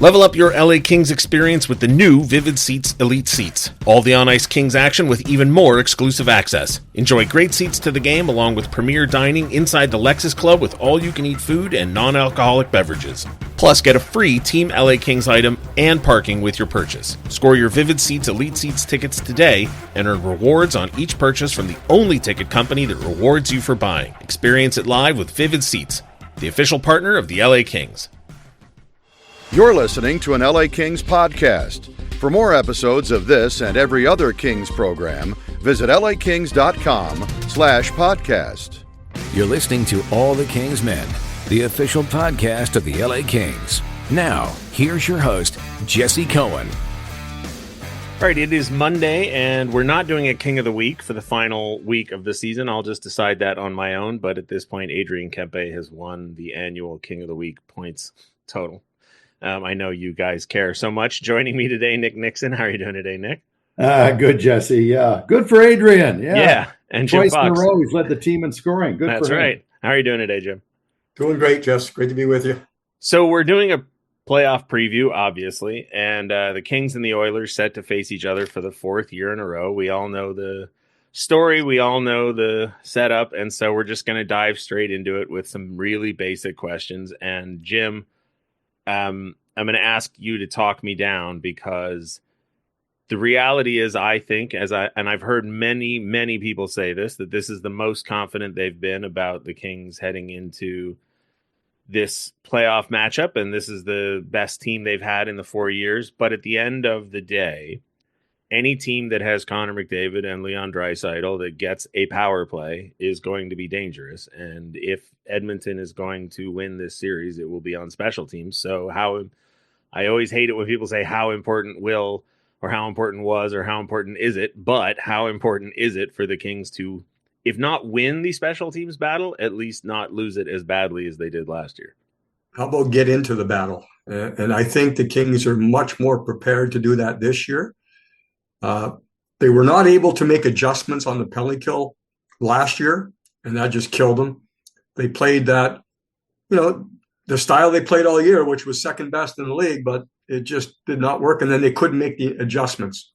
Level up your LA Kings experience with the new Vivid Seats Elite Seats. All the on-ice Kings action with even more exclusive access. Enjoy great seats to the game along with premier dining inside the Lexus Club with all-you-can-eat food and non-alcoholic beverages. Plus, get a free Team LA Kings item and parking with your purchase. Score your Vivid Seats Elite Seats tickets today and earn rewards on each purchase from the only ticket company that rewards you for buying. Experience it live with Vivid Seats, the official partner of the LA Kings. You're listening to an LA Kings podcast. For more episodes of this and every other Kings program, visit lakings.com/podcast. You're listening to All the Kings Men, the official podcast of the LA Kings. Now, here's your host, Jesse Cohen. All right, it is Monday, and we're not doing a King of the Week for the final week of the season. I'll just decide that on my own, but at this point, Adrian Kempe has won the annual King of the Week points total. I know you guys care so much. Joining me today, Nick Nickson. How are you doing today, Nick? Good, Jesse. Yeah, good for Adrian. Yeah, and Jim Twice Fox. in a row, he's led the team in scoring. Good That's for him. right. How are you doing today, Jim? Doing great, Jess. Great to be with you. So we're doing a playoff preview, obviously, and the Kings and the Oilers set to face each other for the fourth year in a row. We all know the story. We all know the setup, and so we're just going to dive straight into it with some really basic questions. And Jim, I'm going to ask you to talk me down because the reality is, I think, and I've heard many people say this, that this is the most confident they've been about the Kings heading into this playoff matchup, and this is the best team they've had in the 4 years. But at the end of the day, any team that has Connor McDavid and Leon Draisaitl that gets a power play is going to be dangerous. And if Edmonton is going to win this series, it will be on special teams. So I always hate it when people say how important will, or how important was, or how important is it, but how important is it for the Kings to, if not win the special teams battle, at least not lose it as badly as they did last year? How about get into the battle? And I think the Kings are much more prepared to do that this year. They were not able to make adjustments on the penalty kill last year, and that just killed them. They played that, the style they played all year, which was second best in the league, but it just did not work, and then they couldn't make the adjustments.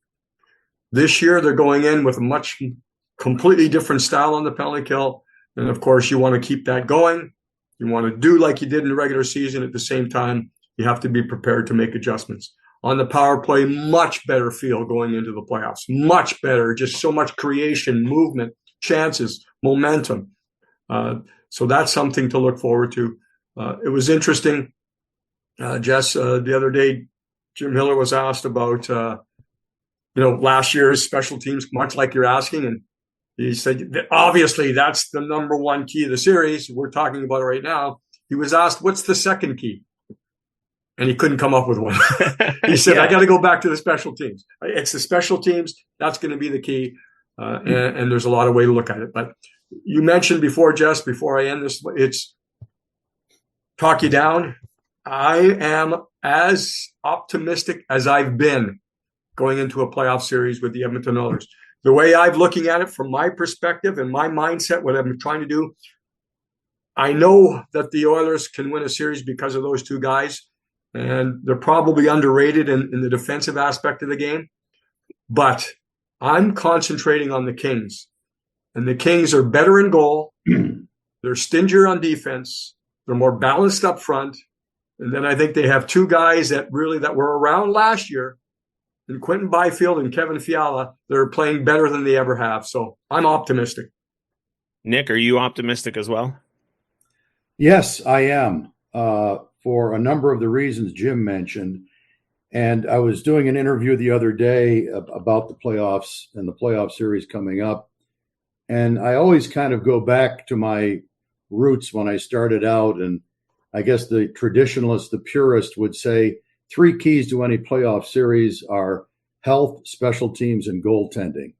This year, they're going in with a completely different style on the penalty kill, and of course, you want to keep that going. You want to do like you did in the regular season. At the same time, you have to be prepared to make adjustments. On the power play, much better feel going into the playoffs. Much better, just so much creation, movement, chances, momentum. So that's something to look forward to. It was interesting, Jess, the other day, Jim Miller was asked about, last year's special teams, much like you're asking. And he said, obviously, that's the number one key of the series. We're talking about it right now. He was asked, what's the second key? And he couldn't come up with one. He said, I got to go back to the special teams. It's the special teams. That's going to be the key. And there's a lot of way to look at it. But you mentioned before, Jess, before I end this, it's talk you down. I am as optimistic as I've been going into a playoff series with the Edmonton Oilers. The way I'm looking at it from my perspective and my mindset, what I'm trying to do, I know that the Oilers can win a series because of those two guys. And they're probably underrated in the defensive aspect of the game. But I'm concentrating on the Kings. And the Kings are better in goal. They're stingier on defense. They're more balanced up front. And then I think they have two guys that were around last year, in Quentin Byfield and Kevin Fiala. They're playing better than they ever have. So I'm optimistic. Nick, are you optimistic as well? Yes, I am. For a number of the reasons Jim mentioned. And I was doing an interview the other day about the playoffs and the playoff series coming up. And I always kind of go back to my roots when I started out. And I guess the traditionalist, the purist would say 3 keys to any playoff series are health, special teams, and goaltending.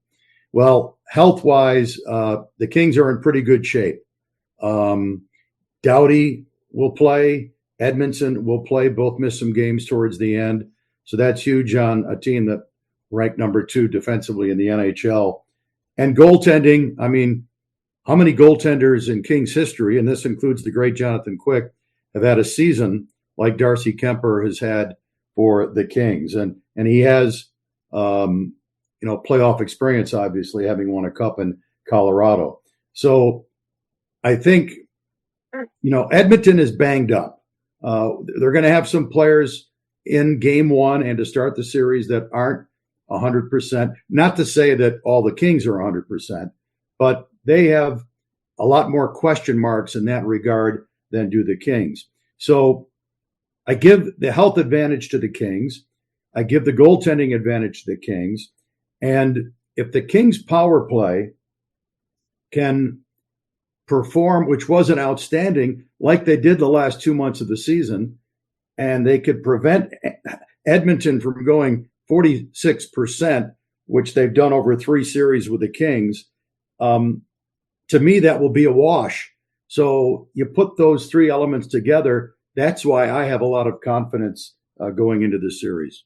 Well, health-wise, the Kings are in pretty good shape. Doughty will play. Edmondson will play, both missed some games towards the end. So that's huge on a team that ranked number 2 defensively in the NHL. And goaltending, I mean, how many goaltenders in Kings history, and this includes the great Jonathan Quick, have had a season like Darcy Kemper has had for the Kings, and he has playoff experience, obviously having won a cup in Colorado. So I think Edmonton is banged up. They're going to have some players in game one and to start the series that aren't 100%. Not to say that all the Kings are 100%, but they have a lot more question marks in that regard than do the Kings. So I give the health advantage to the Kings. I give the goaltending advantage to the Kings. And if the Kings power play can perform, which wasn't outstanding, like they did the last 2 months of the season, and they could prevent Edmonton from going 46%, which they've done over 3 series with the Kings, to me, that will be a wash. So you put those 3 elements together. That's why I have a lot of confidence going into the series.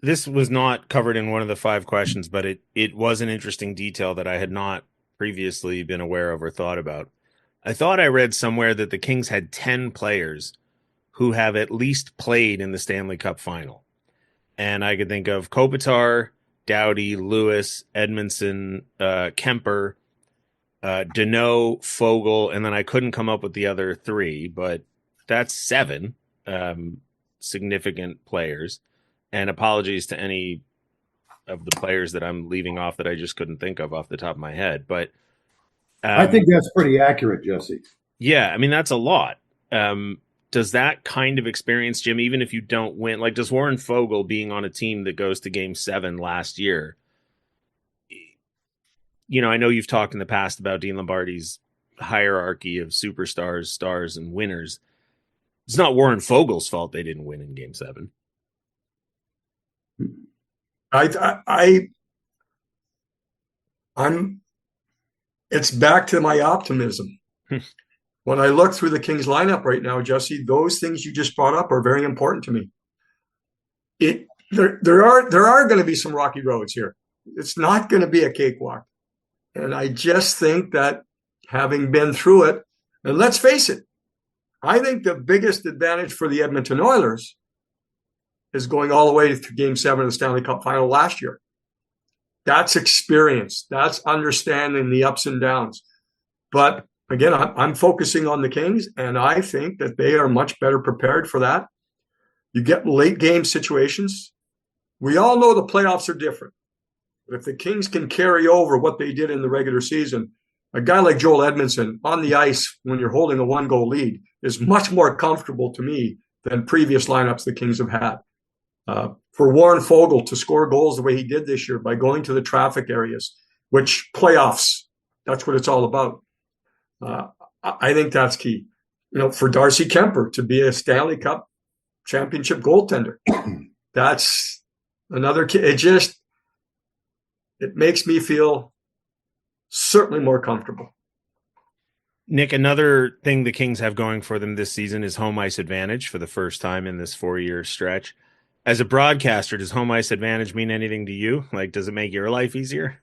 This was not covered in one of the 5 questions, but it was an interesting detail that I had not previously been aware of or thought about. I thought I read somewhere that the Kings had 10 players who have at least played in the Stanley Cup final. And I could think of Kopitar, Doughty, Lewis, Edmondson, Kemper, Deneau, Fogle, and then I couldn't come up with the other 3, but that's 7 significant players. And apologies to any of the players that I'm leaving off that I just couldn't think of off the top of my head. But I think that's pretty accurate, Jesse. Yeah, I mean, that's a lot. Does that kind of experience, Jim, even if you don't win, like does Warren Fogle being on a team that goes to game 7 last year, I know you've talked in the past about Dean Lombardi's hierarchy of superstars, stars, and winners. It's not Warren Fogle's fault they didn't win in game 7. It's back to my optimism. When I look through the Kings lineup right now, Jesse, those things you just brought up are very important to me. There are going to be some rocky roads here. It's not going to be a cakewalk. And I just think that having been through it, and let's face it, I think the biggest advantage for the Edmonton Oilers is going all the way to game 7 of the Stanley Cup final last year. That's experience. That's understanding the ups and downs. But again, I'm focusing on the Kings, and I think that they are much better prepared for that. You get late game situations. We all know the playoffs are different. But if the Kings can carry over what they did in the regular season, a guy like Joel Edmondson on the ice when you're holding a 1-goal lead is much more comfortable to me than previous lineups the Kings have had. For Warren Fogle to score goals the way he did this year by going to the traffic areas, which playoffs, that's what it's all about. I think that's key. For Darcy Kemper to be a Stanley Cup championship goaltender, that's another key. It makes me feel certainly more comfortable. Nick, another thing the Kings have going for them this season is home ice advantage for the first time in this 4-year stretch. As a broadcaster, does home ice advantage mean anything to you? Like, does it make your life easier?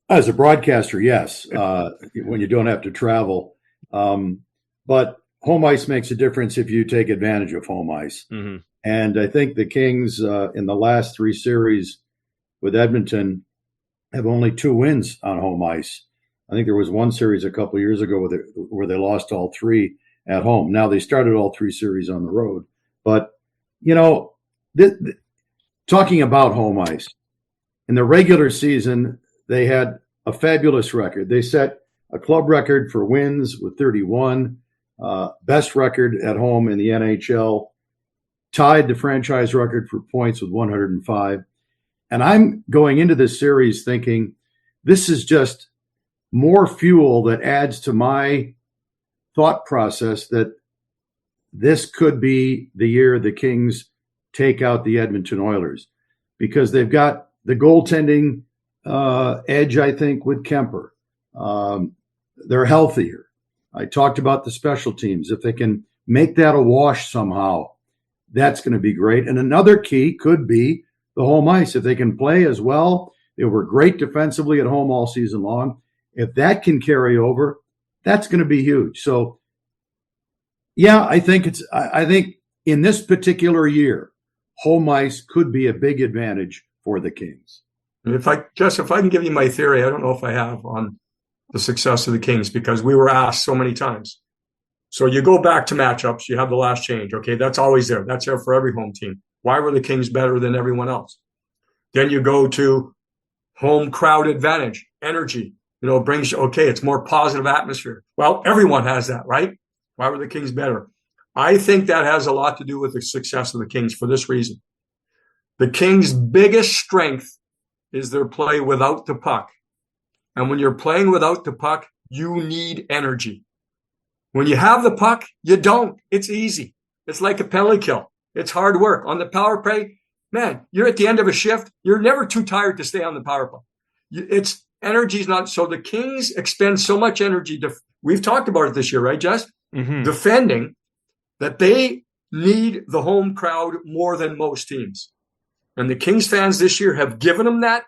As a broadcaster, yes, when you don't have to travel. But home ice makes a difference if you take advantage of home ice. Mm-hmm. And I think the Kings in the last 3 series with Edmonton have only 2 wins on home ice. I think there was one series a couple of years ago where they lost all 3 at home. Now they started all 3 series on the road. But, talking about home ice, in the regular season, they had a fabulous record. They set a club record for wins with 31, best record at home in the NHL, tied the franchise record for points with 105. And I'm going into this series thinking this is just more fuel that adds to my thought process that this could be the year the Kings take out the Edmonton Oilers, because they've got the goaltending edge, I think, with Kemper. They're healthier. I talked about the special teams. If they can make that a wash somehow, that's going to be great. And another key could be the home ice. If they can play as well, they were great defensively at home all season long. If that can carry over, that's going to be huge. So, yeah, I think in this particular year, home ice could be a big advantage for the Kings. If I can give you my theory, I don't know if I have on the success of the Kings, because we were asked so many times. So you go back to matchups, you have the last change. Okay, that's always there. That's there for every home team. Why were the Kings better than everyone else? Then you go to home crowd advantage, energy. Brings, okay, it's more positive atmosphere. Well, everyone has that, right? Why were the Kings better? I think that has a lot to do with the success of the Kings for this reason. The Kings' biggest strength is their play without the puck. And when you're playing without the puck, you need energy. When you have the puck, you don't. It's easy. It's like a penalty kill. It's hard work. On the power play, man, you're at the end of a shift. You're never too tired to stay on the power play. Energy's not. So the Kings expend so much energy. We've talked about it this year, right, Jess? Mm-hmm. Defending, that they need the home crowd more than most teams. And the Kings fans this year have given them that.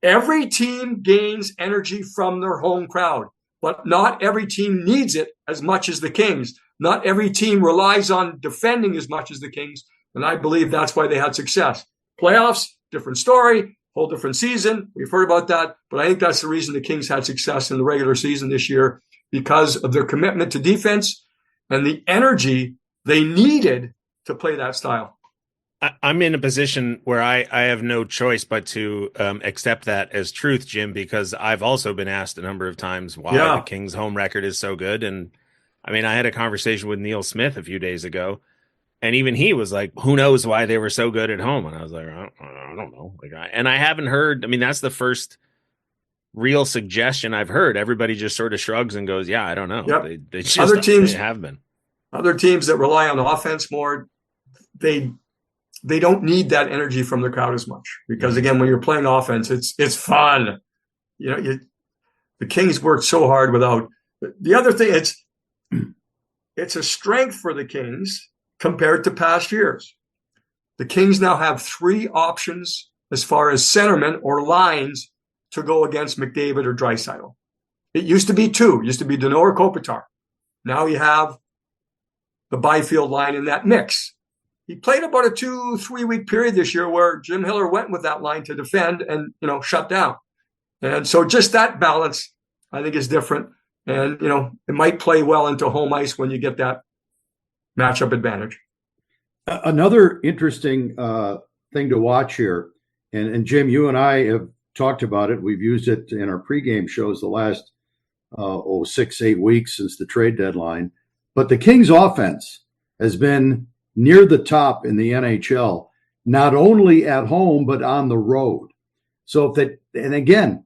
Every team gains energy from their home crowd, but not every team needs it as much as the Kings. Not every team relies on defending as much as the Kings. And I believe that's why they had success. Playoffs, different story, whole different season. We've heard about that. But I think that's the reason the Kings had success in the regular season this year, because of their commitment to defense and the energy they needed to play that style. I'm in a position where I have no choice but to accept that as truth, Jim, because I've also been asked a number of times why the Kings' home record is so good. And I mean, I had a conversation with Neil Smith a few days ago, and even he was like, who knows why they were so good at home? And I was like, I don't know. And I haven't heard, I mean, that's the first real suggestion I've heard. Everybody just sort of shrugs and goes, yeah, I don't know. Yep. They just other teams they have been. Other teams that rely on offense more, they don't need that energy from the crowd as much, because again, when you're playing offense, it's fun. The Kings worked so hard without. The other thing, it's a strength for the Kings compared to past years. The Kings now have 3 options as far as centermen or lines to go against McDavid or Draisaitl. It used to be 2. It used to be Danault or Kopitar. Now you have the Byfield line in that mix. He played about a 2-3 week period this year where Jim Hiller went with that line to defend and, shut down. And so just that balance, I think, is different. And, it might play well into home ice when you get that matchup advantage. Another interesting thing to watch here, and Jim, you and I have talked about it. We've used it in our pregame shows the last 6-8 weeks since the trade deadline. But the Kings offense has been near the top in the NHL, not only at home, but on the road. So and again,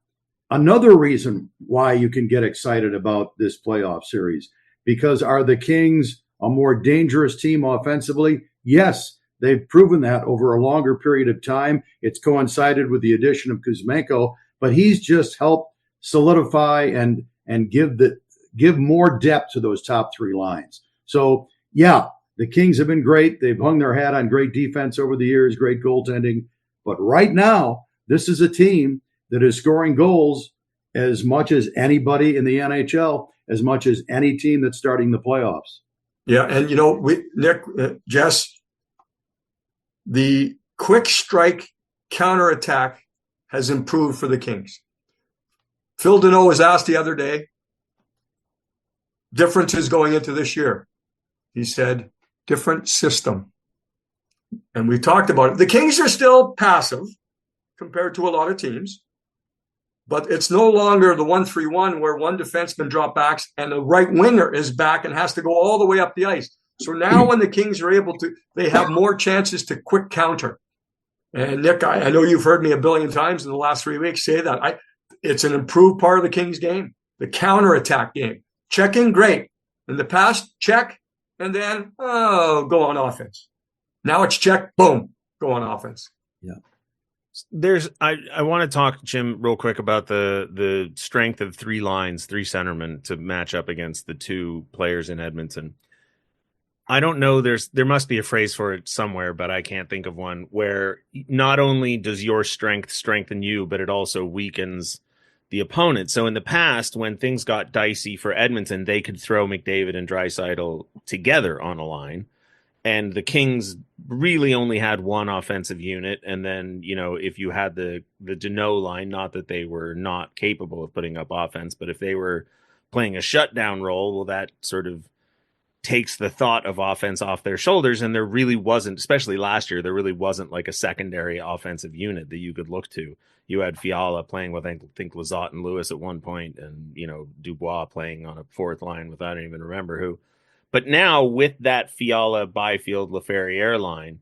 another reason why you can get excited about this playoff series, because are the Kings a more dangerous team offensively? Yes, they've proven that over a longer period of time. It's coincided with the addition of Kuzmenko, but he's just helped solidify and give more depth to those top 3 lines. So, yeah, the Kings have been great. They've hung their hat on great defense over the years, great goaltending. But right now, this is a team that is scoring goals as much as anybody in the NHL, as much as any team that's starting the playoffs. Yeah, and Jess, the quick strike counterattack has improved for the Kings. Phil Danault was asked the other day, differences going into this year. He said, different system. And we talked about it. The Kings are still passive compared to a lot of teams, but it's no longer the 1-3-1 where one defenseman drop backs and the right winger is back and has to go all the way up the ice. So now when the Kings are able to, they have more chances to quick counter. And Nick, I know you've heard me a billion times in the last 3 weeks say that. It's an improved part of the Kings game, the counterattack game. Checking, great. In the past, check, and then, go on offense. Now it's check, boom, go on offense. Yeah. I want to talk, Jim, real quick about the strength of 3 lines, 3 centermen to match up against the 2 players in Edmonton. I don't know, there must be a phrase for it somewhere, but I can't think of one, where not only does your strength strengthen you, but it also weakens the opponent. So in the past, when things got dicey for Edmonton, they could throw McDavid and Draisaitl together on a line. And the Kings really only had one offensive unit. And then, if you had the Deneau line, not that they were not capable of putting up offense, but if they were playing a shutdown role, well, that sort of takes the thought of offense off their shoulders. And there really wasn't, especially last year, there really wasn't like a secondary offensive unit that you could look to. You had Fiala playing with, I think, Lizotte and Lewis at one point, and, Dubois playing on a fourth line with, I don't even remember who. But now with that Fiala, Byfield, Laferriere line,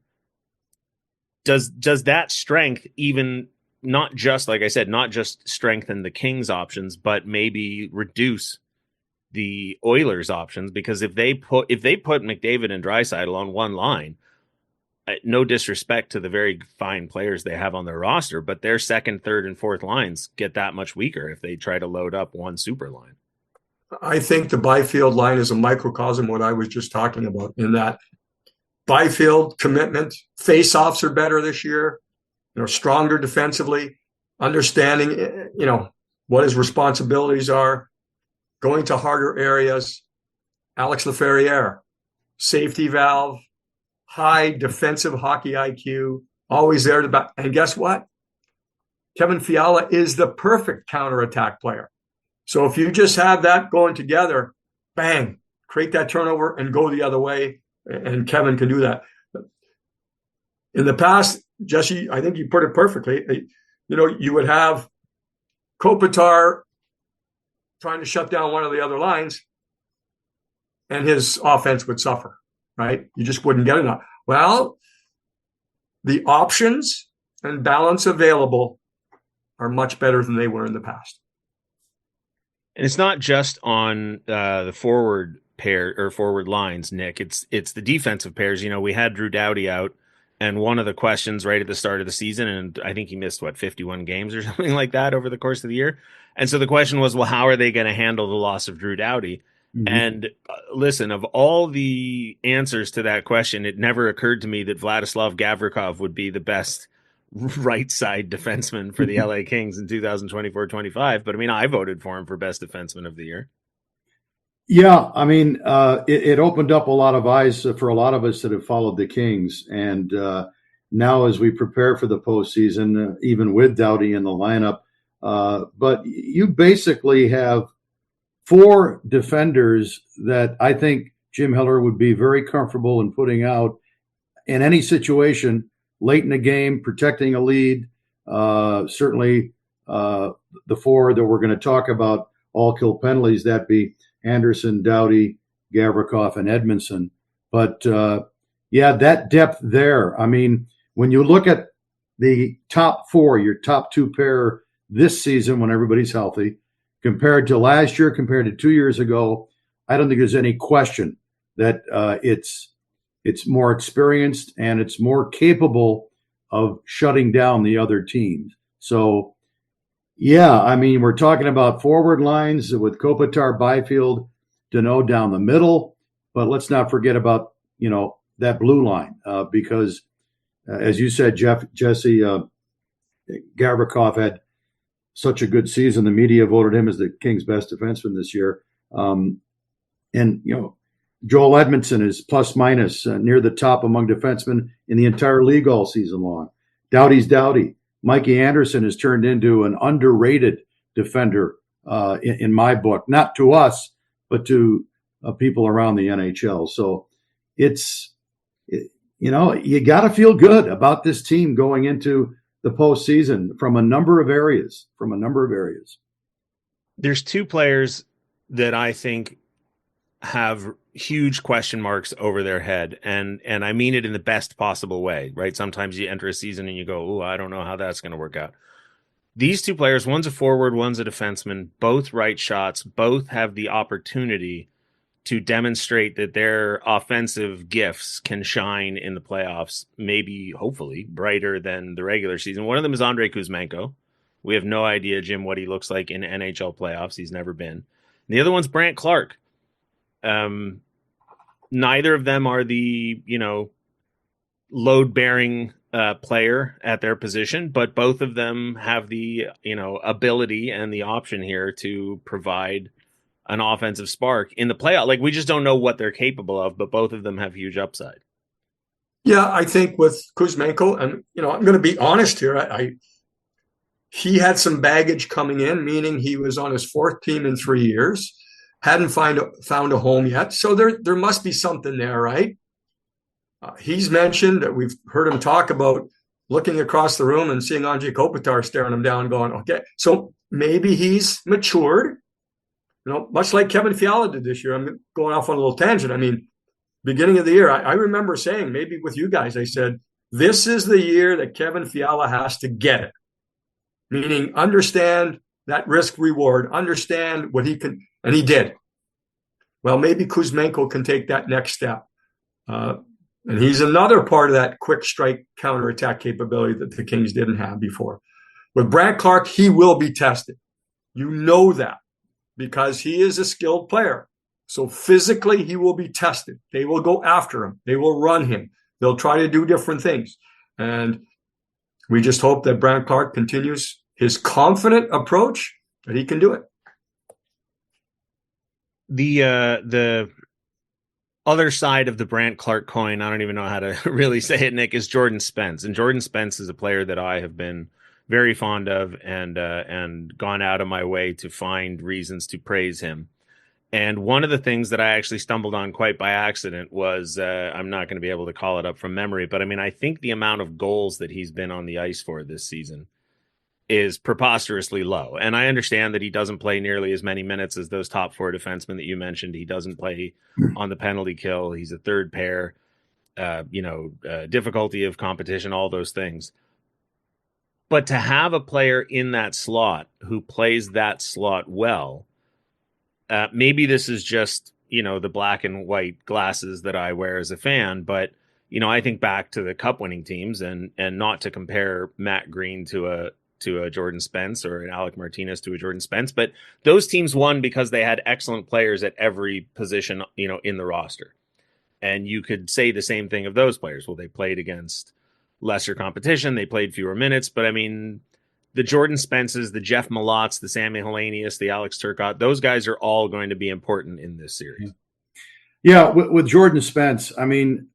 does that strength even not just, like I said, not just strengthen the Kings options, but maybe reduce the Oilers options? Because if they put McDavid and Draisaitl on one line, no disrespect to the very fine players they have on their roster, but their second, third, and fourth lines get that much weaker if they try to load up one super line. I think the Byfield line is a microcosm of what I was just talking about, in that Byfield commitment, face-offs are better this year, stronger defensively, understanding, what his responsibilities are, going to harder areas. Alex Laferriere, safety valve, high defensive hockey IQ, always there to back. And guess what? Kevin Fiala is the perfect counterattack player. So if you just have that going together, bang, create that turnover and go the other way. And Kevin can do that. In the past, Jesse, I think you put it perfectly. You would have Kopitar trying to shut down one of the other lines, and his offense would suffer, right? You just wouldn't get enough. Well, the options and balance available are much better than they were in the past. And it's not just on the forward pair or forward lines, Nick. It's the defensive pairs. We had Drew Doughty out, and one of the questions right at the start of the season, and I think he missed 51 games or something like that over the course of the year. And so the question was, well, how are they going to handle the loss of Drew Doughty? Mm-hmm. And listen, of all the answers to that question, it never occurred to me that Vladislav Gavrikov would be the best right side defenseman for the LA Kings in 2024-25. But I voted for him for best defenseman of the year. Yeah, it opened up a lot of eyes for a lot of us that have followed the Kings. And now as we prepare for the postseason, even with Doughty in the lineup, but you basically have four defenders that I think Jim Heller would be very comfortable in putting out in any situation late in the game, protecting a lead. Certainly the four that we're going to talk about all kill penalties, that be Anderson, Doughty, Gavrikov, and Edmondson. But that depth there. When you look at the top four, your top two pair this season when everybody's healthy, compared to last year, compared to 2 years ago, I don't think there's any question that it's more experienced and it's more capable of shutting down the other teams. So, we're talking about forward lines with Kopitar, Byfield, Deneau down the middle, but let's not forget about, that blue line because, as you said, Jesse, Gavrikov had such a good season. The media voted him as the Kings' best defenseman this year. Joel Edmondson is plus minus near the top among defensemen in the entire league all season long. Doughty's Doughty. Mikey Anderson has turned into an underrated defender in my book, not to us, but to people around the NHL. So you got to feel good about this team going into the postseason from a number of areas. There's two players that I think have huge question marks over their head, and I mean it in the best possible way, right? Sometimes you enter a season and you go, "Oh, I don't know how that's going to work out." These two players, one's a forward, one's a defenseman, both right shots, both have the opportunity to demonstrate that their offensive gifts can shine in the playoffs, maybe, hopefully, brighter than the regular season. One of them is Andrei Kuzmenko. We have no idea, Jim, what he looks like in NHL playoffs. He's never been. And the other one's Brant Clark. Neither of them are the, load-bearing player at their position, but both of them have the, ability and the option here to provide an offensive spark in the playoff. Like, we just don't know what they're capable of, but both of them have huge upside. Yeah, I think with Kuzmenko, and I'm going to be honest here. He had some baggage coming in, meaning he was on his fourth team in 3 years, hadn't found a home yet. So there must be something there, right? He's mentioned that we've heard him talk about looking across the room and seeing Anze Kopitar staring him down, going, "Okay, so maybe he's matured." Much like Kevin Fiala did this year. I'm going off on a little tangent. I mean, beginning of the year, I remember saying, maybe with you guys, I said, this is the year that Kevin Fiala has to get it. Meaning understand that risk reward, understand what he can, and he did. Well, maybe Kuzmenko can take that next step. And he's another part of that quick strike counterattack capability that the Kings didn't have before. With Brandt Clarke, he will be tested. You know that because he is a skilled player. So physically, he will be tested. They will go after him. They will run him. They'll try to do different things. And we just hope that Brandt Clarke continues his confident approach, that he can do it. The other side of the Brandt Clarke coin, I don't even know how to really say it, Nick, is Jordan Spence. And Jordan Spence is a player that I have been very fond of and gone out of my way to find reasons to praise him. And one of the things that I actually stumbled on quite by accident was, I'm not going to be able to call it up from memory, but I mean, I think the amount of goals that he's been on the ice for this season is preposterously low. And I understand that he doesn't play nearly as many minutes as those top four defensemen that you mentioned. He doesn't play on the penalty kill. He's a third pair, difficulty of competition, all those things. But to have a player in that slot who plays that slot well, maybe this is just, the black and white glasses that I wear as a fan, but, I think back to the cup winning teams and not to compare Matt Green to a Jordan Spence or an Alec Martinez to a Jordan Spence, but those teams won because they had excellent players at every position, in the roster. And you could say the same thing of those players. Well, they played against lesser competition. They played fewer minutes, but I mean, the Jordan Spences, the Jeff Malotts, the Sammy Hellenius, the Alex Turcotte, those guys are all going to be important in this series. Yeah, with Jordan Spence, I mean,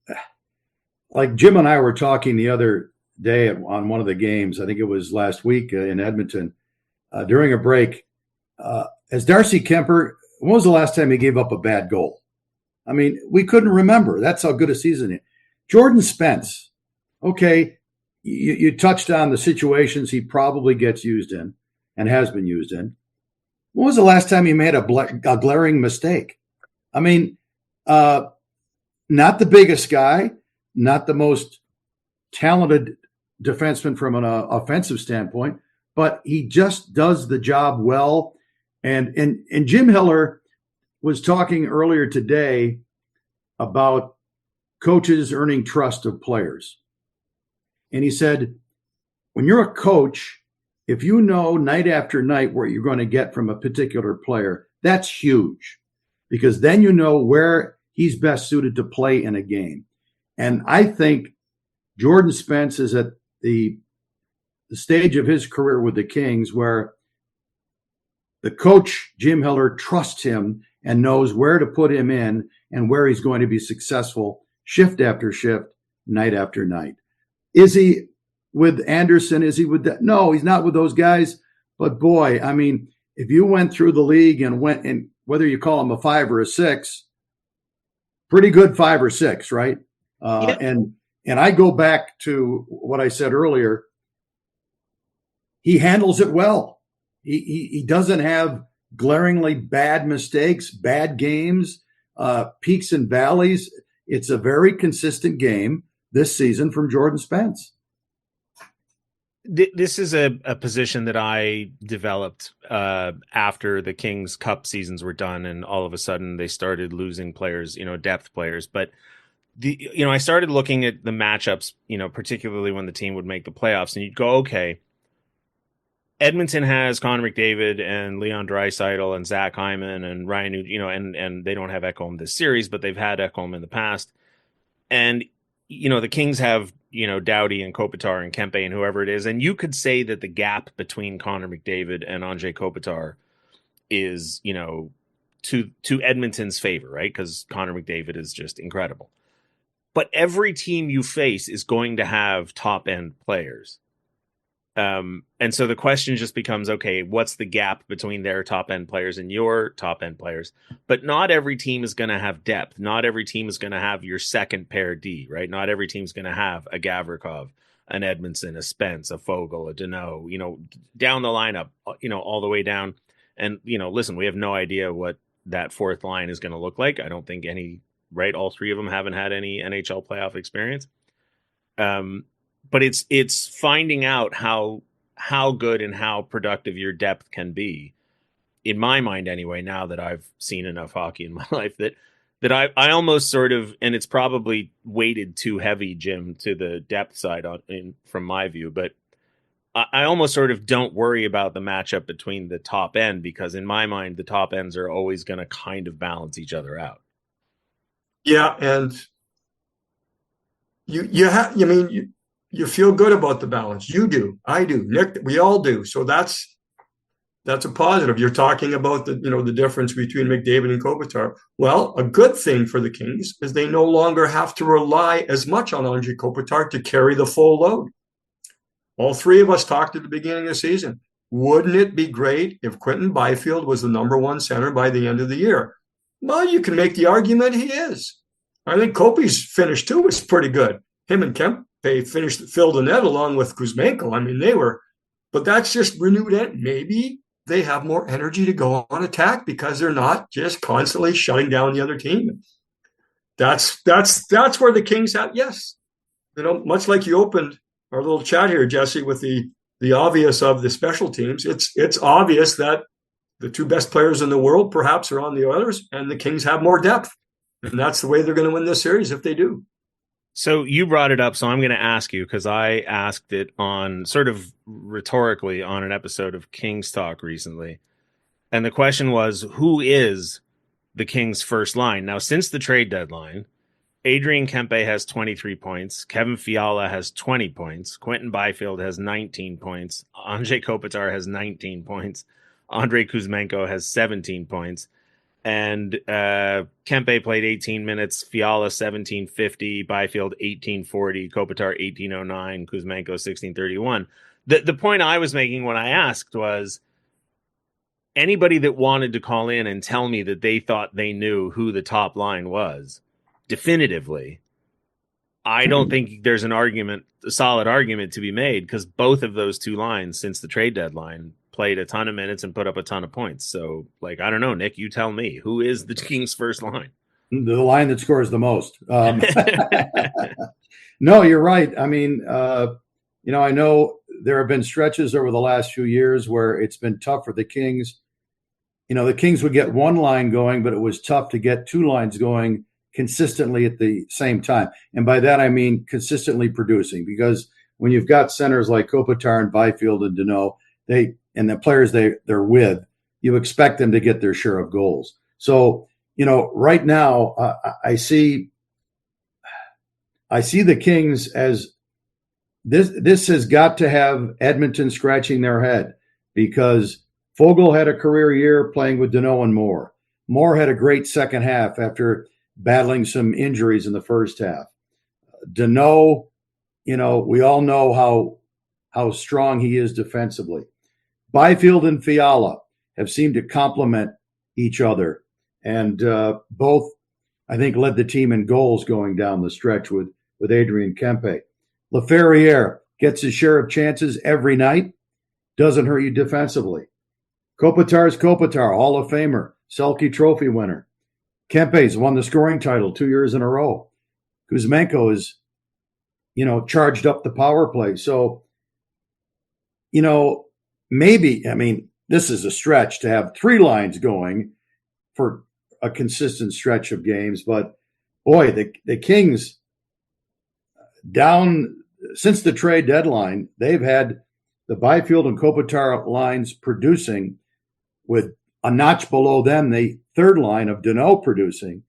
like Jim and I were talking the other day on one of the games, I think it was last week in Edmonton, during a break, as Darcy Kemper, when was the last time he gave up a bad goal? I mean, we couldn't remember. That's how good a season he had. Jordan Spence, okay, you touched on the situations he probably gets used in and has been used in. When was the last time he made a glaring mistake? I mean, not the biggest guy, not the most talented defenseman from an offensive standpoint, but he just does the job well. And Jim Hiller was talking earlier today about coaches earning trust of players. And he said, when you're a coach, if you know night after night what you're going to get from a particular player, that's huge, because then you know where he's best suited to play in a game. And I think Jordan Spence is at the stage of his career with the Kings where the coach, Jim Hiller, trusts him and knows where to put him in and where he's going to be successful shift after shift, night after night. Is he with Anderson? Is he with that? No, he's not with those guys. But boy, I mean, if you went through the league and went, and whether you call him a 5 or a 6, pretty good 5 or 6, right? Yeah. And I go back to what I said earlier. He handles it well. He doesn't have glaringly bad mistakes, bad games, peaks and valleys. It's a very consistent game this season from Jordan Spence. This is a position that I developed after the Kings Cup seasons were done, and all of a sudden they started losing players, depth players. But I started looking at the matchups, particularly when the team would make the playoffs, and you'd go, okay, Edmonton has Connor McDavid and Leon Draisaitl and Zach Hyman and Ryan, and they don't have Ekholm this series, but they've had Ekholm in the past. And the Kings have, Doughty and Kopitar and Kempe and whoever it is. And you could say that the gap between Connor McDavid and Anze Kopitar is, to Edmonton's favor, right? Because Connor McDavid is just incredible. but every team you face is going to have top end players. And so the question just becomes, okay, what's the gap between their top end players and your top end players? But not every team is going to have depth. Not every team is going to have your second pair D, right? Not every team's going to have a Gavrikov, an Edmondson, a Spence, a Fogle, a Deneau, down the lineup, all the way down. And, listen, we have no idea what that fourth line is going to look like. I don't think right? All three of them haven't had any NHL playoff experience. But it's finding out how good and how productive your depth can be, in my mind anyway, now that I've seen enough hockey in my life, that I almost sort of, and it's probably weighted too heavy, Jim, to the depth side from my view, but I almost sort of don't worry about the matchup between the top end, because in my mind, the top ends are always going to kind of balance each other out. Yeah, and you feel good about the balance. You do. I do. Nick, we all do. So that's a positive. You're talking about the difference between McDavid and Kopitar. Well, a good thing for the Kings is they no longer have to rely as much on Andre Kopitar to carry the full load. All three of us talked at the beginning of the season. Wouldn't it be great if Quinton Byfield was the number one center by the end of the year? Well, you can make the argument he is. I think Kopi's finish too was pretty good. Him and Kempe filled the net along with Kuzmenko. I mean, but that's just renewed. Maybe they have more energy to go on attack because they're not just constantly shutting down the other team. That's where the Kings have, yes. Much like you opened our little chat here, Jesse, with the obvious of the special teams, it's obvious that the two best players in the world perhaps are on the Oilers, and the Kings have more depth. And that's the way they're going to win this series if they do. So you brought it up, so I'm going to ask you, because I asked it on sort of rhetorically on an episode of Kings Talk recently. And the question was, who is the Kings' first line? Now, since the trade deadline, Adrian Kempe has 23 points. Kevin Fiala has 20 points. Quinton Byfield has 19 points. Andrei Kopitar has 19 points. Andrei Kuzmenko has 17 points. And Kempe played 18 minutes, Fiala 17:50, Byfield 18:40, Kopitar 18:09, Kuzmenko 16:31. The point I was making when I asked was, anybody that wanted to call in and tell me that they thought they knew who the top line was definitively, I don't think there's a solid argument to be made, because both of those two lines since the trade deadline played a ton of minutes and put up a ton of points. So, I don't know, Nick, you tell me, who is the Kings' first line? The line that scores the most. No, you're right. I mean, I know there have been stretches over the last few years where it's been tough for the Kings. The Kings would get one line going, but it was tough to get two lines going consistently at the same time. And by that, I mean consistently producing, because when you've got centers like Kopitar and Byfield and Deneau, and the players they're with, you expect them to get their share of goals. So, right now, I see the Kings as this has got to have Edmonton scratching their head, because Fogle had a career year playing with Deneau and Moore. Moore had a great second half after battling some injuries in the first half. Deneau, we all know how strong he is defensively. Byfield and Fiala have seemed to complement each other, and both, I think, led the team in goals going down the stretch with Adrian Kempe. Laferriere gets his share of chances every night, doesn't hurt you defensively. Kopitar's Kopitar, Hall of Famer, Selke Trophy winner. Kempe's won the scoring title 2 years in a row. Kuzmenko is, charged up the power play. So, maybe, this is a stretch to have three lines going for a consistent stretch of games. But, boy, the Kings, down since the trade deadline, they've had the Byfield and Kopitar lines producing, with a notch below them, the third line of Deneau producing.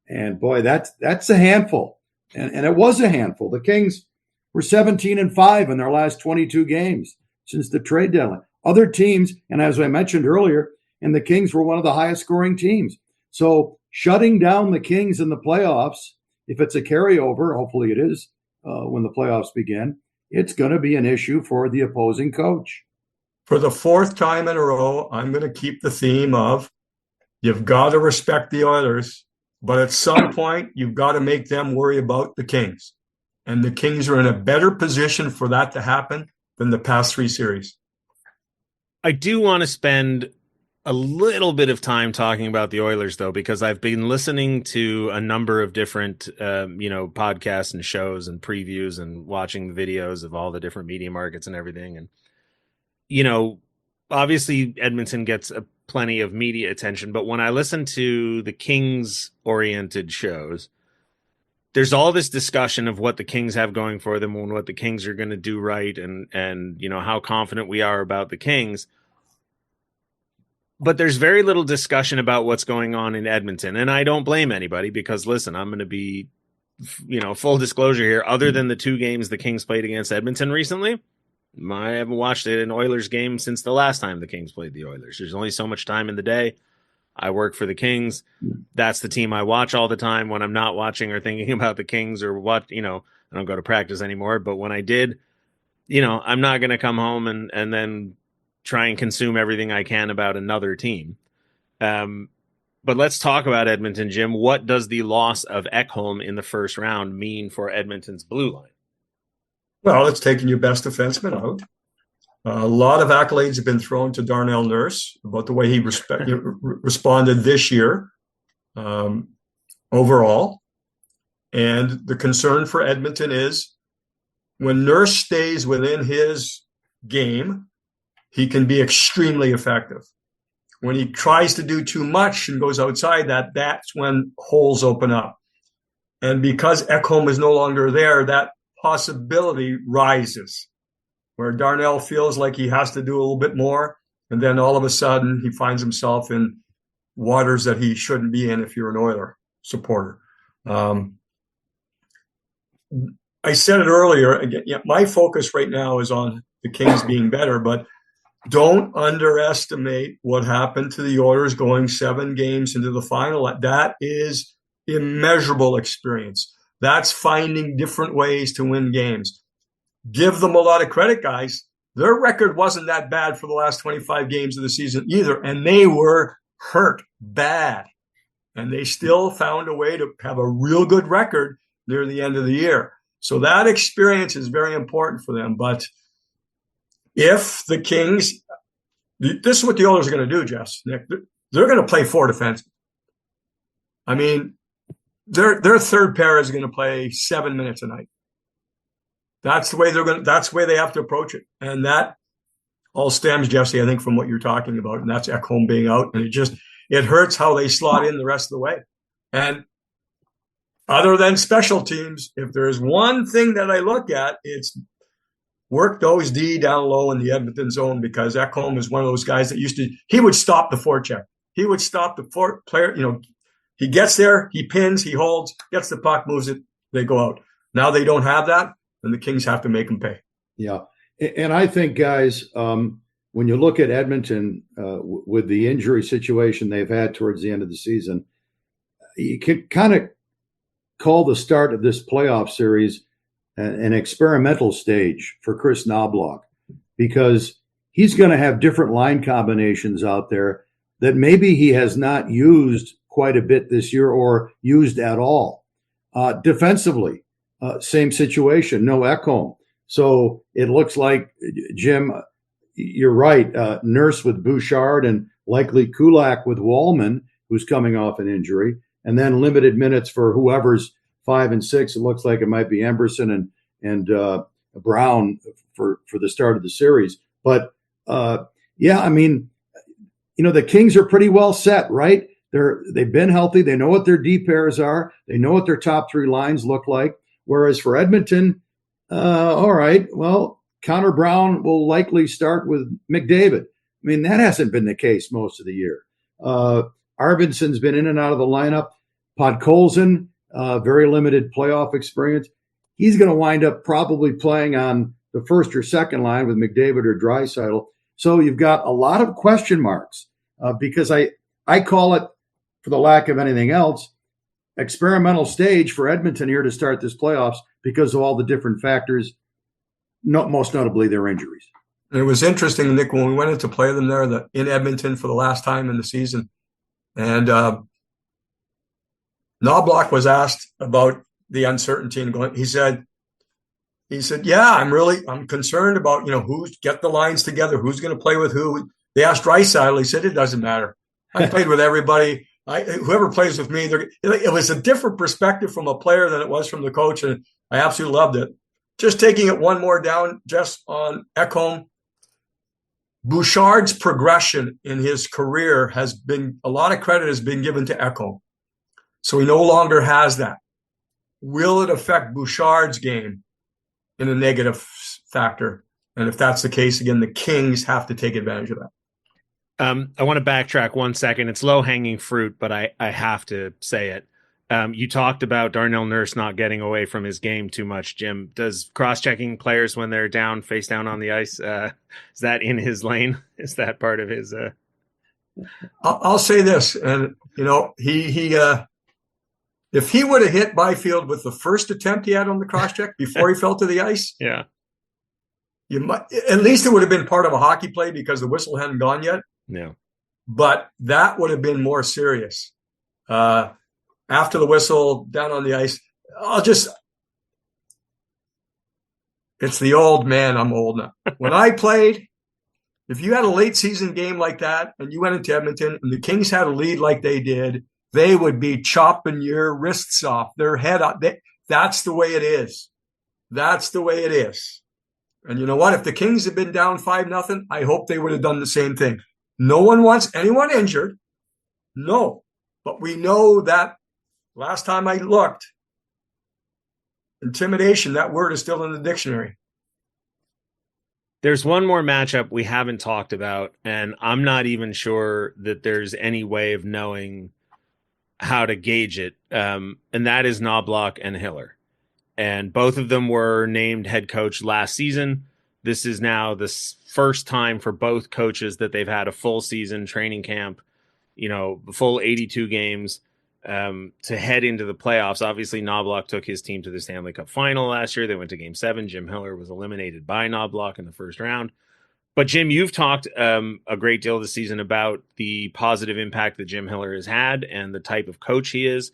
And, boy, that's a handful. And it was a handful. The Kings were 17-5 in their last 22 games since the trade deadline. Other teams, and as I mentioned earlier, and the Kings were one of the highest scoring teams. So shutting down the Kings in the playoffs if it's a carryover, hopefully it is when the playoffs begin, it's going to be an issue for the opposing coach. For the fourth time in a row, I'm going to keep the theme of you've got to respect the Oilers, but at some point, you've got to make them worry about the Kings. And the Kings are in a better position for that to happen than the past 3 series. I do want to spend a little bit of time talking about the Oilers, though, because I've been listening to a number of different, podcasts and shows and previews and watching videos of all the different media markets and everything. And, obviously Edmonton gets plenty of media attention, but when I listen to the Kings-oriented shows, there's all this discussion of what the Kings have going for them and what the Kings are going to do right and how confident we are about the Kings. But there's very little discussion about what's going on in Edmonton. And I don't blame anybody because, listen, I'm going to be, full disclosure here. Other than the 2 games the Kings played against Edmonton recently, I haven't watched an Oilers game since the last time the Kings played the Oilers. There's only so much time in the day. I work for the Kings. That's the team I watch all the time when I'm not watching or thinking about the Kings or what, I don't go to practice anymore. But when I did, I'm not going to come home and then try and consume everything I can about another team. But let's talk about Edmonton, Jim. What does the loss of Ekholm in the first round mean for Edmonton's blue line? Well, it's taken your best defenseman out. A lot of accolades have been thrown to Darnell Nurse about the way he responded this year overall. And the concern for Edmonton is when Nurse stays within his game, he can be extremely effective. When he tries to do too much and goes outside that's when holes open up. And because Ekholm is no longer there, that possibility rises, where Darnell feels like he has to do a little bit more, and then all of a sudden he finds himself in waters that he shouldn't be in if you're an Oiler supporter. I said it earlier, again, my focus right now is on the Kings being better, but don't underestimate what happened to the Oilers going 7 games into the final. That is immeasurable experience. That's finding different ways to win games. Give them a lot of credit, guys. Their record wasn't that bad for the last 25 games of the season either, and they were hurt bad. And they still found a way to have a real good record near the end of the year. So that experience is very important for them. But if the Kings, this is what the Oilers are going to do, Jess, Nick. They're going to play 4 defense. I mean, their third pair is going to play 7 minutes a night. That's the way that's the way they have to approach it. And that all stems, Jesse, I think, from what you're talking about. And that's Ekholm being out. And it hurts how they slot in the rest of the way. And other than special teams, if there's one thing that I look at, it's work those D down low in the Edmonton zone, because Ekholm is one of those guys that he would stop the forecheck. He would stop the player, he gets there, he pins, he holds, gets the puck, moves it, they go out. Now they don't have that, and the Kings have to make them pay. Yeah. And I think, guys, when you look at Edmonton with the injury situation they've had towards the end of the season, you can kind of call the start of this playoff series an experimental stage for Chris Knobloch, because he's going to have different line combinations out there that maybe he has not used quite a bit this year or used at all. Defensively, same situation, no Ekholm. So it looks like, Jim, you're right, Nurse with Bouchard and likely Kulak with Wallman, who's coming off an injury, and then limited minutes for whoever's 5 and 6. It looks like it might be Emberson and Brown for the start of the series. But, I mean, the Kings are pretty well set, right? They've been healthy. They know what their D pairs are. They know what their top 3 lines look like. Whereas for Edmonton, all right, well, Connor Brown will likely start with McDavid. I mean, that hasn't been the case most of the year. Arvidsson's been in and out of the lineup. Podkolzin, very limited playoff experience. He's going to wind up probably playing on the first or second line with McDavid or Draisaitl. So you've got a lot of question marks because I call it, for the lack of anything else, experimental stage for Edmonton here to start this playoffs because of all the different factors, most notably their injuries. And it was interesting, Nick, when we went in to play them there in Edmonton for the last time in the season, and Knobloch was asked about the uncertainty and going. He said, "Yeah, I'm concerned about who's get the lines together, who's going to play with who." They asked Draisaitl. He said, "It doesn't matter. I played with everybody. Whoever plays with me." It was a different perspective from a player than it was from the coach, and I absolutely loved it. Just taking it one more down, just on Ekholm. Bouchard's progression in his career has been, a lot of credit has been given to Ekholm. So he no longer has that. Will it affect Bouchard's game in a negative factor? And if that's the case, again, the Kings have to take advantage of that. I want to backtrack 1 second. It's low-hanging fruit, but I have to say it. You talked about Darnell Nurse not getting away from his game too much, Jim. Does cross-checking players when they're down, face down on the ice, is that in his lane? Is that part of his... I'll say this, and he if he would have hit Byfield with the first attempt he had on the cross-check before he fell to the ice, yeah, at least it would have been part of a hockey play because the whistle hadn't gone yet. Yeah, but that would have been more serious. After the whistle, down on the ice, it's the old man. I'm old now. When I played, if you had a late season game like that and you went into Edmonton and the Kings had a lead like they did, they would be chopping your wrists off, their head up. That's the way it is. That's the way it is. And you know what? If the Kings had been down 5-0, I hope they would have done the same thing. No one wants anyone injured. No. But we know that last time I looked, intimidation, that word is still in the dictionary. There's one more matchup we haven't talked about, and I'm not even sure that there's any way of knowing how to gauge it. And that is Knobloch and Hiller. And both of them were named head coach last season. This is now the first time for both coaches that they've had a full season training camp, full 82 games to head into the playoffs. Obviously, Knobloch took his team to the Stanley Cup final last year. They went to Game 7. Jim Hiller was eliminated by Knobloch in the first round. But, Jim, you've talked a great deal this season about the positive impact that Jim Hiller has had and the type of coach he is.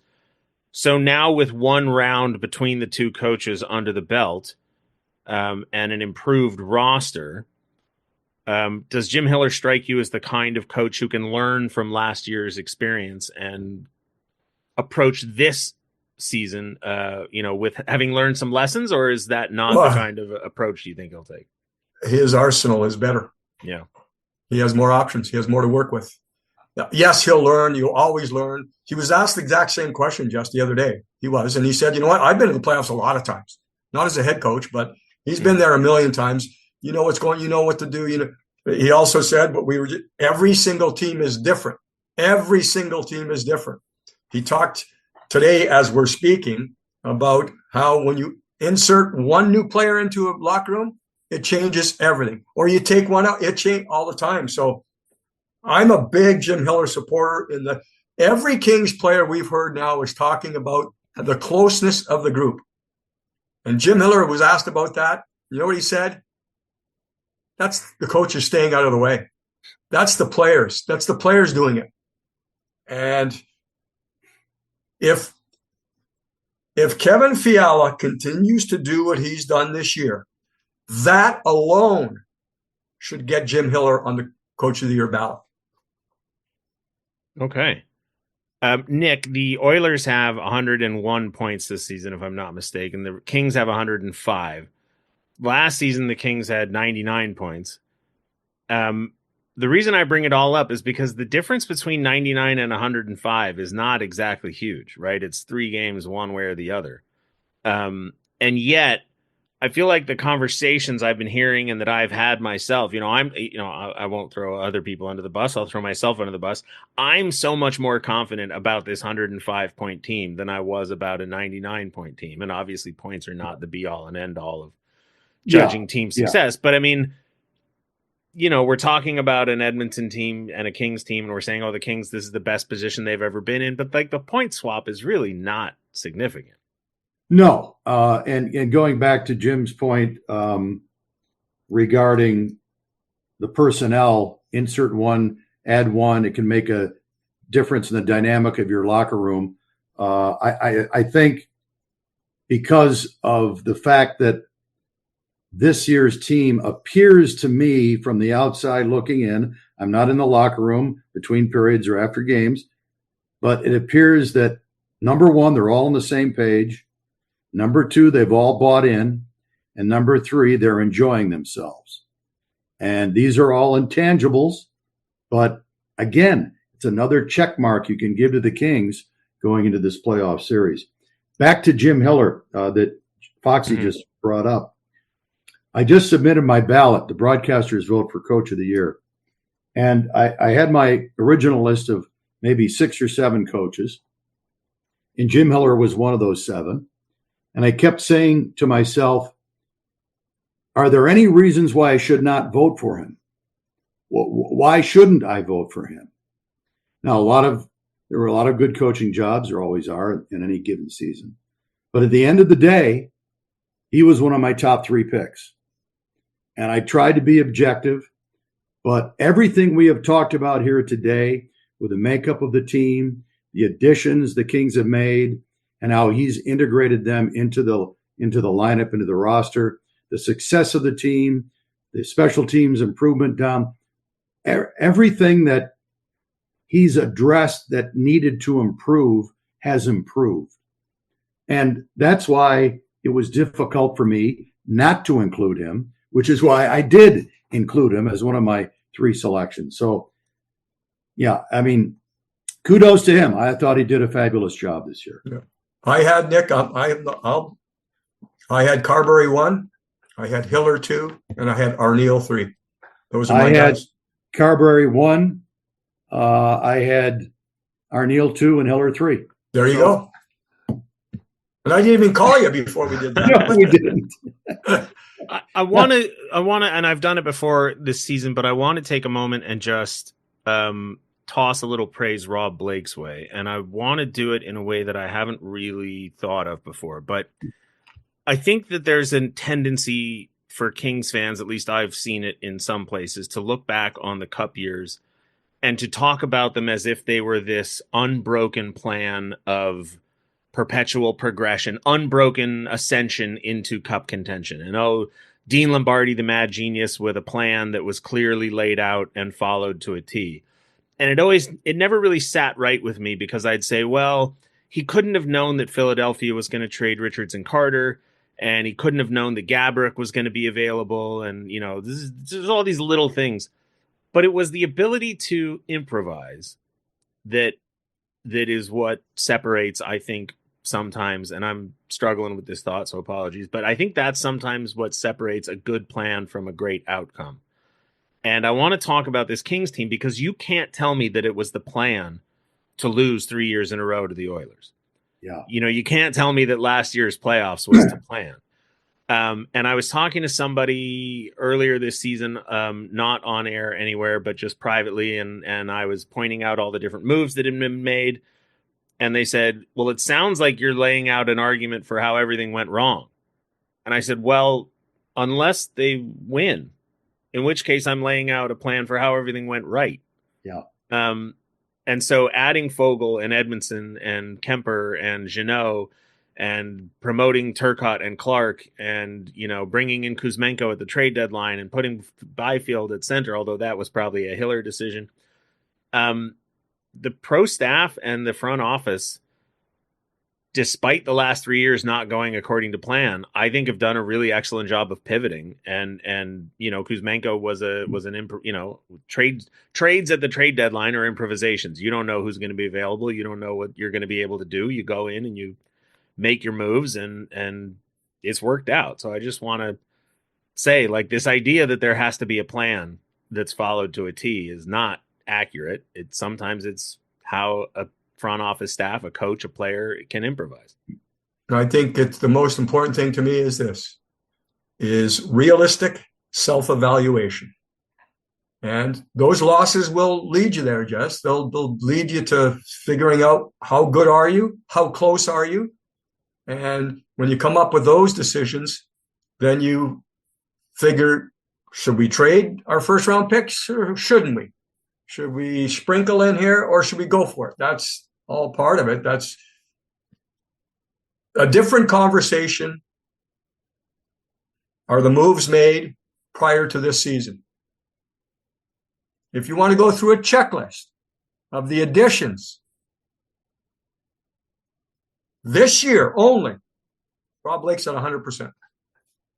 So now with one round between the two coaches under the belt and an improved roster, does Jim Hiller strike you as the kind of coach who can learn from last year's experience and approach this season, with having learned some lessons, or is that not the kind of approach you think he'll take? His arsenal is better. Yeah. He has more options. He has more to work with. Yes, he'll learn. You'll always learn. He was asked the exact same question just the other day. And he said, you know what? I've been in the playoffs a lot of times, not as a head coach, but he's been there a million times. You know what's going, you know what to do. He also said, but every single team is different. Every single team is different. He talked today as we're speaking about how when you insert one new player into a locker room, it changes everything. Or you take one out, it changes all the time. So I'm a big Jim Hiller supporter. Every Kings player we've heard now is talking about the closeness of the group. And Jim Hiller was asked about that. You know what he said? That's the coaches staying out of the way. That's the players. That's the players doing it. And if Kevin Fiala continues to do what he's done this year, that alone should get Jim Hiller on the Coach of the Year ballot. Okay. Nick, the Oilers have 101 points this season, if I'm not mistaken. The Kings have 105. Last season, the Kings had 99 points. The reason I bring it all up is because the difference between 99 and 105 is not exactly huge, right? It's 3 games one way or the other. And yet, I feel like the conversations I've been hearing and that I've had myself, I won't throw other people under the bus. I'll throw myself under the bus. I'm so much more confident about this 105-point team than I was about a 99-point team. And obviously points are not the be all and end all of judging team success. But I mean, we're talking about an Edmonton team and a Kings team, and we're saying, oh, the Kings, this is the best position they've ever been in. But like the point swap is really not significant. No. And going back to Jim's point regarding the personnel, insert one, add one, it can make a difference in the dynamic of your locker room. I think because of the fact that this year's team appears to me from the outside looking in, I'm not in the locker room between periods or after games, but it appears that number one, they're all on the same page. Number two, they've all bought in. And number three, they're enjoying themselves. And these are all intangibles. But again, it's another check mark you can give to the Kings going into this playoff series. Back to Jim Hiller that Foxy just brought up. I just submitted my ballot, the broadcasters vote for Coach of the Year. And I had my original list of maybe 6 or 7 coaches. And Jim Hiller was one of those 7. And I kept saying to myself, are there any reasons why I should not vote for him? Why shouldn't I vote for him? Now, there were a lot of good coaching jobs. There always are in any given season. But at the end of the day, he was one of my top 3 picks. And I tried to be objective, but everything we have talked about here today with the makeup of the team, the additions the Kings have made, and how he's integrated them into the lineup, into the roster, the success of the team, the special teams improvement down, everything that he's addressed that needed to improve has improved. And that's why it was difficult for me not to include him, which is why I did include him as one of my 3 selections. So, yeah, I mean, kudos to him. I thought he did a fabulous job this year. Yeah. I had Nick. I had Carberry 1, I had Hiller 2, and I had Arneal 3. Those are my guys. Had Carberry 1, I had Arneal 2, and Hiller 3. There you go. And I didn't even call you before we did that. No, we didn't. I want to, and I've done it before this season, but I want to take a moment and just toss a little praise Rob Blake's way. And I want to do it in a way that I haven't really thought of before. But I think that there's a tendency for Kings fans, at least I've seen it in some places, to look back on the Cup years and to talk about them as if they were this unbroken plan of perpetual progression, unbroken ascension into Cup contention. And Dean Lombardi, the mad genius, with a plan that was clearly laid out and followed to a T. And it never really sat right with me, because I'd say, well, he couldn't have known that Philadelphia was going to trade Richards and Carter, and he couldn't have known that Gaborik was going to be available. And, there's all these little things, but it was the ability to improvise that is what separates, I think, sometimes, and I'm struggling with this thought, so apologies, but I think that's sometimes what separates a good plan from a great outcome. And I want to talk about this Kings team, because you can't tell me that it was the plan to lose 3 years in a row to the Oilers. Yeah. You can't tell me that last year's playoffs was the plan. And I was talking to somebody earlier this season, not on air anywhere, but just privately, and I was pointing out all the different moves that had been made. And they said, well, it sounds like you're laying out an argument for how everything went wrong. And I said, well, unless they win, in which case I'm laying out a plan for how everything went right. Yeah. And so adding Fogle and Edmondson and Kemper and Jeannot and promoting Turcotte and Clark and, bringing in Kuzmenko at the trade deadline and putting Byfield at center, although that was probably a Hiller decision. The pro staff and the front office, despite the last 3 years not going according to plan, I think have done a really excellent job of pivoting. And Kuzmenko was trades at the trade deadline or improvisations. You don't know who's going to be available. You don't know what you're going to be able to do. You go in and you make your moves, and it's worked out. So I just want to say, this idea that there has to be a plan that's followed to a T is not accurate. Sometimes it's how a front office staff, a coach, a player can improvise. And I think it's the most important thing to me is realistic self-evaluation. And those losses will lead you there, Jess. They'll lead you to figuring out how good are you, how close are you. And when you come up with those decisions, then you figure, should we trade our first round picks or shouldn't we? Should we sprinkle in here or should we go for it? That's all part of it. That's a different conversation. Are the moves made prior to this season? If you want to go through a checklist of the additions this year only, Rob Blake's at 100%.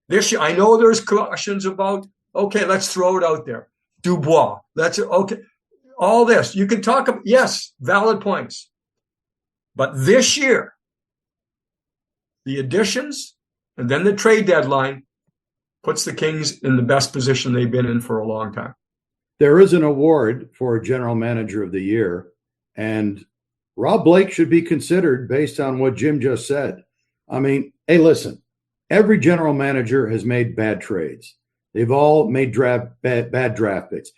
This year, I know there's questions about, okay, let's throw it out there. Dubois, that's okay. All this, you can talk about, yes, valid points. But this year, the additions and then the trade deadline puts the Kings in the best position they've been in for a long time. There is an award for General Manager of the Year, and Rob Blake should be considered based on what Jim just said. I mean, hey, listen, every general manager has made bad trades. They've all made bad draft picks.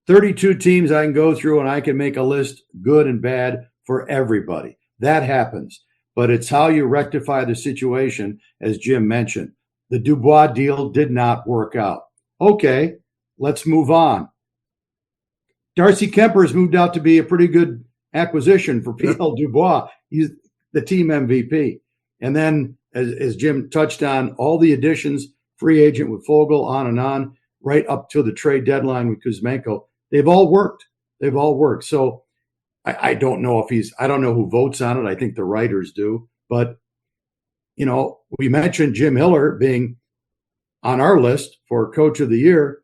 32 teams I can go through and I can make a list, good and bad, for everybody. That happens. But it's how you rectify the situation, as Jim mentioned. The Dubois deal did not work out. Okay, let's move on. Darcy Kemper's moved out to be a pretty good acquisition for P.L. Dubois. He's the team MVP. And then, as Jim touched on, all the additions, free agent with Fogle, on, right up to the trade deadline with Kuzmenko, they've all worked. So I don't know I don't know who votes on it. I think the writers do. But, we mentioned Jim Hiller being on our list for Coach of the Year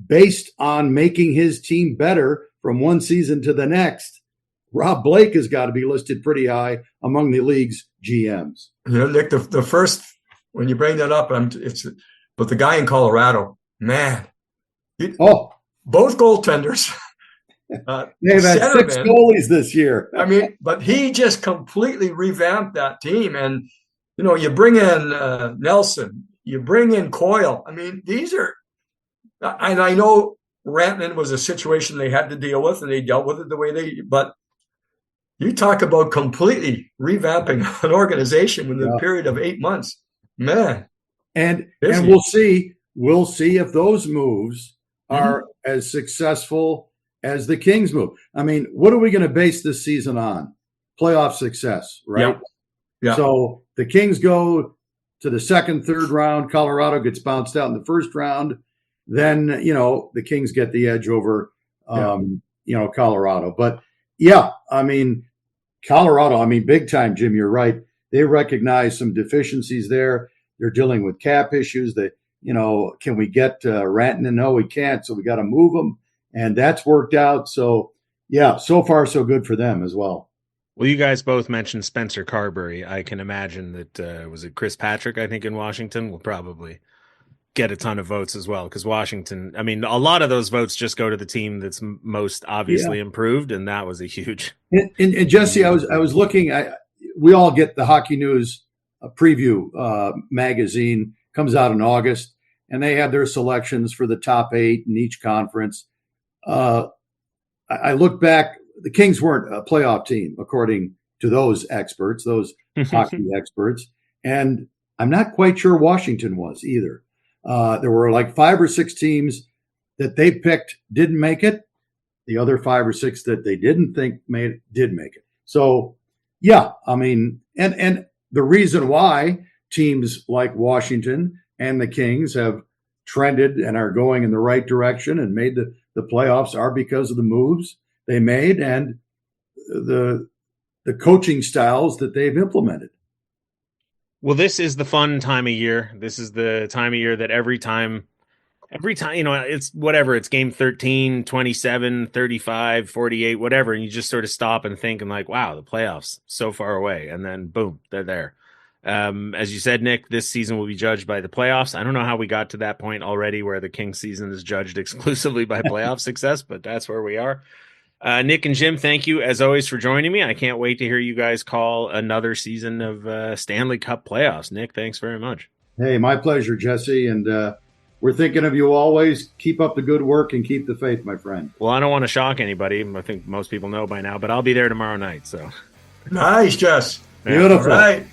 based on making his team better from one season to the next. Rob Blake has got to be listed pretty high among the league's GMs. Nick, the first, when you bring that up, but the guy in Colorado, man. Both goaltenders. They've had 6 goalies this year. I mean, but he just completely revamped that team. And, you bring in Nelson, you bring in Coyle. I mean, these are, and I know Rantanen was a situation they had to deal with, and they dealt with it but you talk about completely revamping an organization within a period of 8 months, man. And we'll see if those moves are as successful as the Kings move. I mean, what are we going to base this season on? Playoff success, right? Yeah. So the Kings go to the second, third round. Colorado gets bounced out in the first round. Then, the Kings get the edge over, Colorado. But, Colorado, big time, Jim, you're right. They recognize some deficiencies there. They're dealing with cap issues. Can we get Rantanen? No, we can't. So we got to move them. And that's worked out. So, so far, so good for them as well. Well, you guys both mentioned Spencer Carberry. I can imagine that, was it Chris Patrick, I think, in Washington, will probably get a ton of votes as well, because Washington, a lot of those votes just go to the team that's most obviously improved, and that was a huge. And Jesse, I was looking. We all get the Hockey News preview magazine, comes out in August, and they have their selections for the top 8 in each conference. I look back. The Kings weren't a playoff team, according to those experts, those hockey experts, and I'm not quite sure Washington was either. There were like 5 or 6 teams that they picked didn't make it. The other 5 or 6 that they didn't think did make it. So, and the reason why teams like Washington and the Kings have trended and are going in the right direction and made the playoffs are because of the moves they made and the coaching styles that they've implemented. Well, this is the fun time of year. This is the time of year that every time, it's whatever, it's game 13, 27, 35, 48, whatever. And you just sort of stop and think and like, wow, the playoffs so far away. And then boom, they're there. As you said, Nick, this season will be judged by the playoffs. I don't know how we got to that point already where the Kings season is judged exclusively by playoff success, but that's where we are. Nick and Jim, thank you as always for joining me. I can't wait to hear you guys call another season of Stanley Cup playoffs. Nick, thanks very much. Hey, my pleasure, Jesse. And we're thinking of you always. Keep up the good work and keep the faith, my friend. Well, I don't want to shock anybody. I think most people know by now, but I'll be there tomorrow night. So Nice, Jess. Beautiful. All right.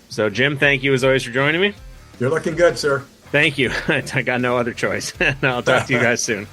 So, Jim, thank you as always for joining me. You're looking good, sir. Thank you. I got no other choice. I'll talk to you guys soon.